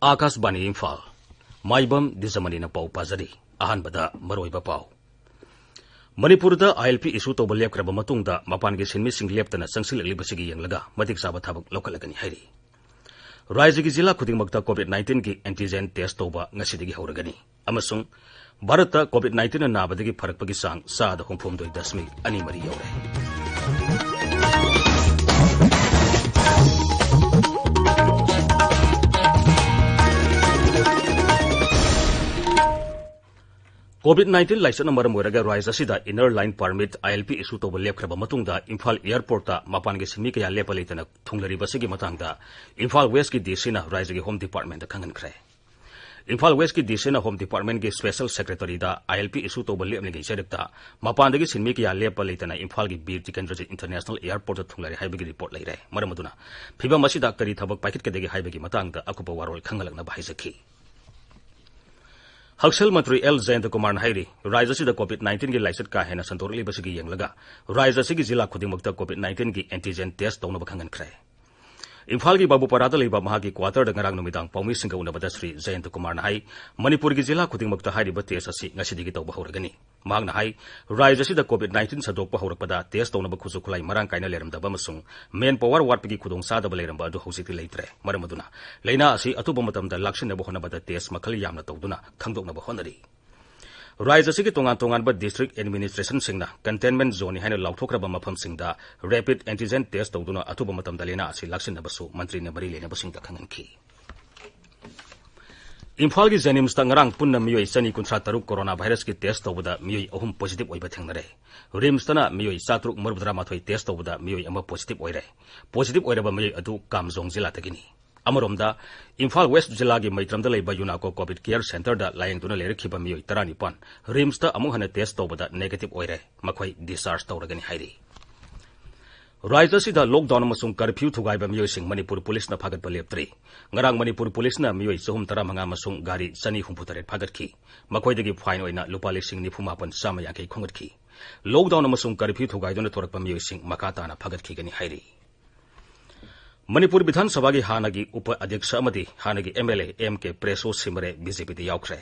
Akashbani Imphal, Maibam Dwijamani na pau pazari, ahanbada maroiba pau. Manipurda ILP issue to lep kraba matungda mapangi sinmi sing leptana sangsil libasigi yang laga matik sabat habak lokalagani hairi. Raizigi zila khudingmakta COVID-19 ki antigen test toba ngasidigi hauragani. Amasung Bharata COVID-19 na nabadagi pharakpagi sang saada hongphomdoi dasmi ani mari yaure. COVID-19 license na maram oiraga rise asida inner line permit ILP issue to lepkraba matungda Imphal airport ta mapangi simi kaya lepalitana thunglariba sigi matangda Imphal West ki DC na rise gi home department da khangan khre. Imphal West ki DC na home department ki special secretary da ILP issue to lepne gi sedekta mapandagi simi kaya lepalitana Imphal gi Bir Tikendraji international airport ta thunglari haibagi report laire maramaduna phiba masida kari thabak paikit kadegi haibagi matangda akupa warol khangalakna bahizaki. Haksel Mantri L. Jayanta Kumar Hairi, Raisa si the COVID-19 ki license ka hena santorli basigi yang laga. Raisa si ki zila khudingmakta COVID-19 ki antigen test tawna bakhangan khre. Imphal ki babu parada leiba maha ki quarter da ngarang numidang paumi singga unabada Sri Jayanta Kumar Hai, Manipur ki zila khudingmakta hairi ba test asi ngasidigi tawba hauragani. Mahang na hai, Raisa si the COVID-19 sadokpa haurakpada test tawna ba khusu khulai marang kaina leramda ba masung main power wat pigi khudong sada ba leramba adu hausiti leitre. Maramaduna, leina asi atuba matamda lakshin na bahona bada test makhali yamna tawduna khangdok na bahonari. Raisa si ki tongan ba district administration singna containment zone haina lauthokraba mafam singda rapid antigen test tawduna atuba matamda lena asi lakshin na basu mantri na bari lena basing takhangan ki. Imphal ki Janims ta ngarang punna miyoi sani kuntra taruk coronavirus ki test tawda miyoi ahum positive oiba thengnare. Rims tana miyoi satruk marbudra mathoi test tawda miyoi ama positive oire. Positive oiraba miyoi adu kamjong jila tagini. Amaromda Imphal West jila gi maitramda leiba Yunako COVID Care Center da layengtuna lerekhiba miyoi 19 Rims ta amu hana test tawda negative oire. Makhoi discharge tawragani hairi. Raisa sida lockdown amasung curfew thugaiba miyoi sing Manipur police na phagat baleptri. Ngarang Manipur police na miyoi sahum tara manga amasung gari sani humputaret phagatki. Makoidagi fine oina lupa lising nifumapan sama yankei khongatki. Lockdown amasung curfew thugaidona thorakpa miyoi sing makata na phagatki gani hairi. Manipur Bidhan Sabha gi hanagi upa adhyaksha amadi hanagi MLA MK Preso Simare BJP de yaukre.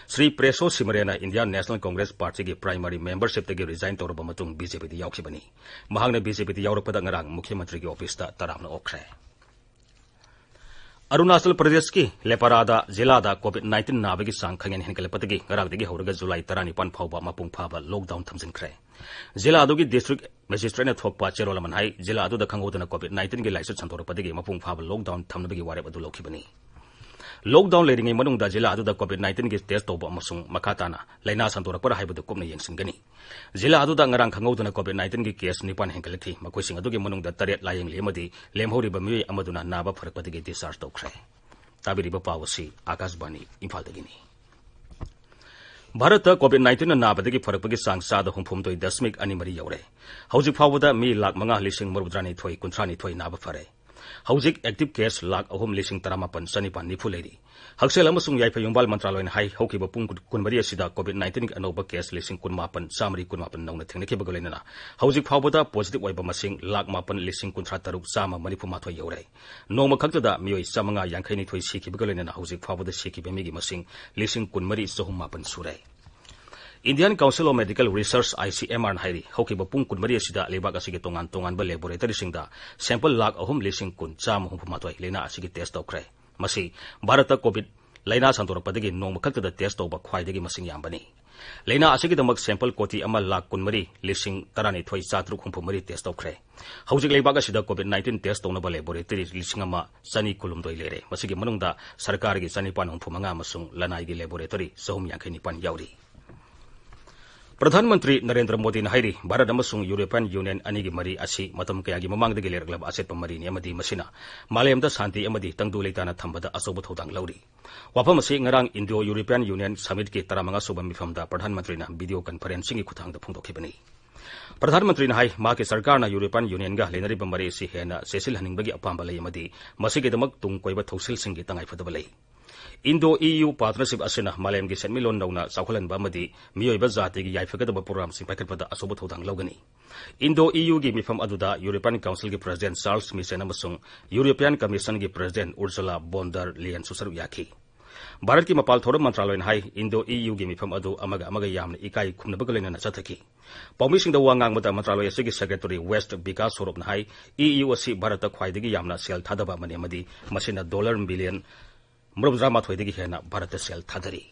Sri Preso Simare na Indian National Congress Party ki primary membership tagi resign tawraba matung BJP de yaukibani. Mahangna BJP de yaurakpada ngarang Mukhyamantri ki office ta taramna okre. Arunachal Pradesh ki Leparada jilada COVID-19 nabagi sang khangen henkalapatagi ngaragdagi hauraga July 19 phawba mapung phaba lockdown thamjinkhre. Jila adugi district magistrate na thokpa cherolaman hai jila adu da khangodana COVID-19 ki license santorapadagi mapung phaba lockdown thamnabagi warep adu lokhibani. Lockdown leading in Manung da jila adu da COVID-19 ki test tawba amasung makatana laina santorakpara haibadu kumna yengsingani. Jila adu da ngarang khangodana COVID-19 ki case nipan henkalaki makoising adugi manung da taret layeng lemadi lemhoriba miyoi amaduna naba pharakpadagi discharge tawkhre. Tabiriba pawasi Akashbani Imphal dagini. Bharata COVID-19 na nabadagi pharakpagi sang sada humphumdoi dasmik ani mari yaure. Haujik phawbada mi lakh manga lising marudrani thoi kuntrani thoi naba phare. Haujik active case lakh ahum lising taramapan sanipan nifu leiri. Haksel amasung yaifa yungbal mantraloin hai haukiba pung kunmari asida COVID-19 anoba case lising kunmapan samari kunmapan nauna thengnakiba golena. Haujik phawbada positive oiba masing lakh mapan lising kuntra taruk sama manipu mathoi yaure. Noma khaktada miyoi samanga yankaini thoi sikiba golena haujik phawbada sikiba migi masing lising kunmari sohum mapan sure. Indian Council of Medical Research ICMR Hairi Hokiba Pung Kunmari Asida Lebak Asigi Tongan Tongan ba laboratory singda sample lakh ahum lising kun cham humphumatoi lena asigi test tawkre. Masi Bharata COVID laina santorakpadagi nongma khaktada test tawba khwaidagi masing yambani. Lena asigi damak sample koti ama lakh kunmari lising tarani thoi satruk humphumari test tawkre. Haujik lebak asida COVID-19 test tawna ba laboratory lising ama sani kulumdoi lere. Masigi manungda sarkar gi sani pan humphumanga masung lanai gi laboratory sahum yankhaini pan yauri. Pradhan Mantri Narendra Modi na hairi Bharat amasung European Union anigi mari asi matam kayagi mamangdagi lerglab aset pamari ni amadi masina malayamda santi amadi tangdu leitana thambada asoba thodang lauri wafam asi ngarang Indo European Union Summit ki taramanga suba mifamda Pradhan Mantri na video conferencing ki khuthangda phungdokhibani. Pradhan Mantri na hai maki sarkar na European Union ga lenari bamari si hena sesil haningbagi apamba lei amadi masigi damak tung koiba thosil singi tangai fadaba lei. Indo EU partnership asina malem gi senmilon nauna chawkhalan ba madi miyoiba jati gi yaifakadaba program sing paikhatpada asoba thodang logani. Indo EU gi mifam aduda European Council gi President Charles Michel amasung European Commission gi President Ursula von der Leyen susaru yaki. Bharat ki mapal thoram mantraloin hai Indo EU gi mifam adu amaga yamna ikai khumnabagalena na chathaki. Paumi sing da wangang mata mantraloy asigi Secretary West Vikas Sorop na hai EU asi Bharat ta khwaidagi yamna sel thadaba mani amadi masina $1 billion Murumdrama thoidagi hena Bharat ta sel thadari.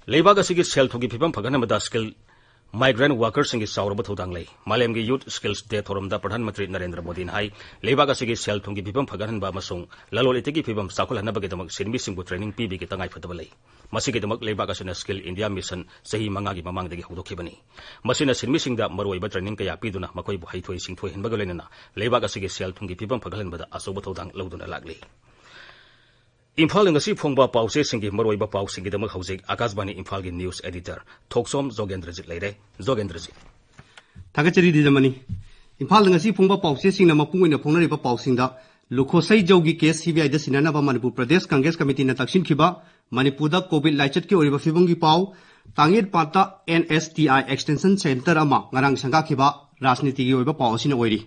Leibag asigi sel thogi phibam phaganamada skill migrant workers singi sauraba thodang lei malem gi youth skills day thoromda Pradhan Mantri Narendra Modi hai leibag asigi sel thongi phibam phaganan ba masung lalolitegi phibam sakul hanabagi damak sinmi singbu training pi bi gi tangai phataba lei masigi damak leibag asina skill India mission sahi manga gi mamang dagi hodokhibani masina sinmi singda maroi ba training kaya piduna makoi bu haithoi singthoi hinbagalena leibag asigi sel thongi phibam phagalan bada asoba thodang lauduna lagli. Imphal ngasi phongba pause singi maroiba pau singi damak haujik Akashbani Imphal gi news editor Thokchom Jogendrajit leire Jogendrajit Thakachari Dwijamani Imphal ngasi phongba pause singna mapung oina phongnariba pau singda lukhosai jogi case CBI da sinana ba Manipur Pradesh Congress Committee na taksin khiba Manipur da COVID laichat ki oriba phibong gi pau tangit pata NSTI Extension Center ama ngarang sangka khiba rajniti gi oriba pau asina oiri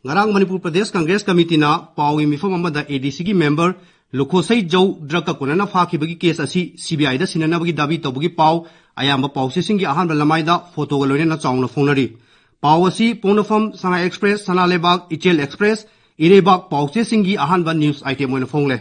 ngarang Manipur Pradesh Congress Committee na pau mi phom amada ADC gi member Lukhosai Joe drug konana faki bagi case asi CBI da sinana bagi dabi to bagi pau ayamba pau singi ahan balamai da photo galone na chawna phonari pau asi ponofam Sanga Express Sana Lebak Ichel Express Irebak pau singi ahan ba news item oina phongle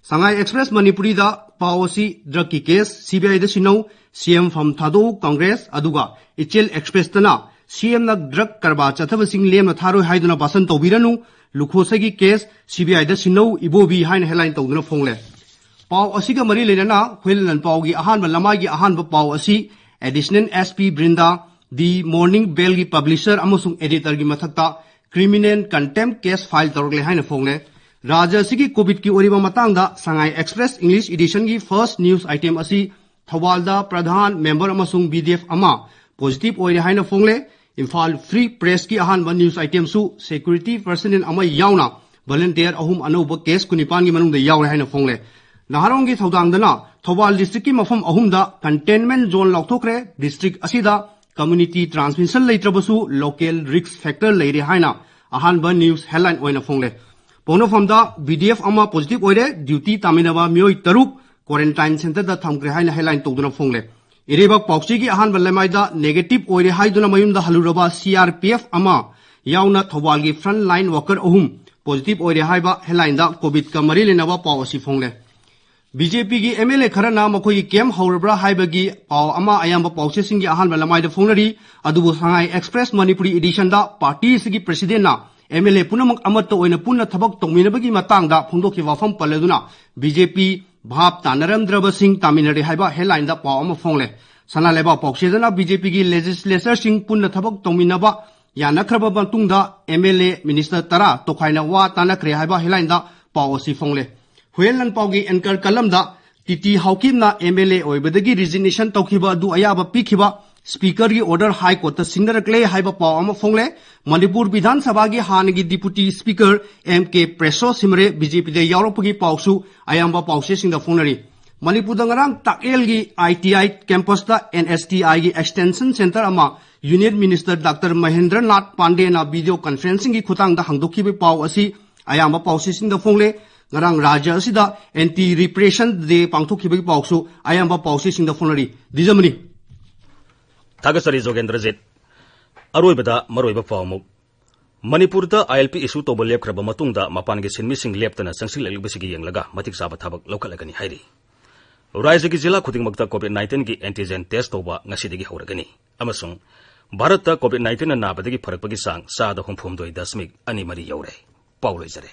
Sanga Express Manipuri da pau asi drug ki case CBI da sinau CM from Thado Congress aduga Ichel Express tana CM na drug karba chathaba sing lem na tharo haiduna basan tobiranu Lukhosagi case CBI da sinau ibobi hain headline tawduna phongle pau asiga mari lenana khwelan pau gi ahan ba lamai gi ahan ba pau asi additional SP Brinda the Morning Bell gi publisher amasung editor gi mathakta criminal contempt case file tawrgle hain phongle raja sigi covid ki oriba matangda Sangai Express English edition gi first news item asi Thawalda Pradhan member amasung BDF ama positive oire hain phongle Imphal Free Press ki ahan ba news item su security personnel ama yauna volunteer ahum anoba case kunipan gi manung da yaure haina phongle naharong gi thodang dana Thawal district ki mafam ahum da containment zone lokthokre district asida community transmission leitrabasu local risk factor leire haina ahan ba news headline oina phongle pono famda BDF ama positive oire duty taminaba mioi taruk quarantine center da thamkre haina headline togduna phongle Irebak pauksi gi ahan balamaida negative oire haiduna mayumda haluraba CRPF ama yauna Thawal gi front line worker ahum positive oire haiba headline da covid ka mari lenaba pau asi phongle BJP gi MLA kharana makoi gi kem haurabra haiba gi pau ama ayamba pausi singi ahan balamaida phongnari adubu Sangai Express Manipuri edition da party sigi president na MLA punamak amato oina punna thabak tongminabagi matangda phongdokhi wafam paleduna BJP Bhab Tanaramdraba Singh Taminari haiba headline da pau ama phongle sana leba poksedana BJP gi legislature sing punna thabak tongminaba yanakraba bantungda MLA minister tara tokhaina wa tanakre haiba headline da pau asi phongle huelan pau gi anchor kalam da titi haukim na MLA oibadagi resignation tokhiba du ayaba pikhiba speaker gi order high court ta singdarakle haiba pau ama phongle Manipur Vidhan Sabha gi hanagi deputy speaker MK Preso Simre BJP de Europagi pausu ayamba pause singda phonari Manipur da ngarang takel gi ITI campus da NSTI gi extension center ama Union Minister Dr. Mahendra Nath Pandey na video conferencing gi khutang da hangdokhi be pau asi ayamba pause singda phongle ngarang raja asida anti repression de pangthokhi be pausu ayamba pause singda phonari Dwijamani Thagasari Jogendrajit Aroibada Maroiba Pamuk Manipur da ILP issue to lep kraba matungda mapan gi sinmi sing leptana sangsil elbasigi yenglaga matik saba thabak lokalagani hairi Raja gi jila khudingmakta COVID-19 gi antigen test toba ngasidagi hauragani amasung Bharat ta COVID-19 na nabadagi pharakpagi sang sada humphum doi dasmik ani mari yaure pauloi jare